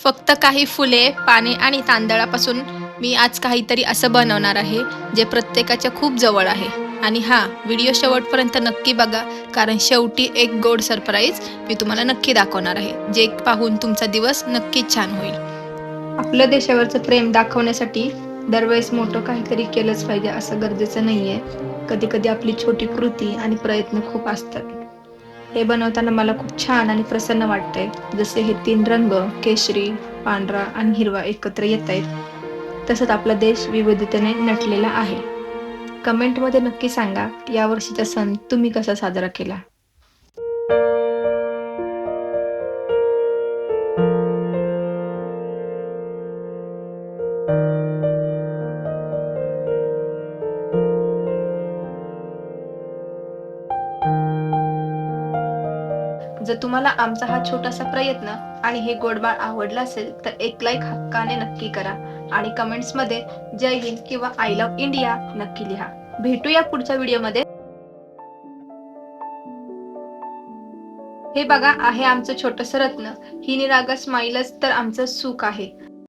फक्त काही फुले, पाने आणि तांदळापासून मी आज काहीतरी असं बनवणार आहे, जे प्रत्येकाच्या खूप जवळ आहे. आणि हां, व्हिडिओ शेवटपर्यंत नक्की बघा, कारण शेवटी एक गोड सरप्राईज मी तुम्हाला नक्की दाखवणार आहे, जे पाहून तुमचा दिवस नक्कीच छान होईल. आपल्या देशावरचं प्रेम दाखवण्यासाठी दरवेळेस मोठं काहीतरी केलंच पाहिजे असं गरजेचं नाहीये. कधी-कधी आपली छोटी कृती आणि प्रयत्न खूप असतात. हे बनवताना मला खूप छान आणि प्रसन्न वाटतंय. जसे हे 3 रंग केशरी, पांढरा आणि हिरवा एकत्र येतायत. तसंच आपला देश विविधतेने नटलेला आहे. कमेंटमध्ये नक्की सांगा, यावर्षीचा सण तुम्ही कसा साजरा केला? जर तुम्हाला आमचा हा छोटासा प्रयत्न आणि हे गोडबाळ आवडला असेल, तर एक लाईक हक्काने नक्की करा आणि कमेंट्समध्ये जय हिंद किंवा आय लव्ह इंडिया नक्की लिहा. भेटूया पुढच्या व्हिडिओमध्ये. हे बघा आहे आमचं छोटंसं रत्न. ही निरागस स्माईलच तर आमचं सुख आहे.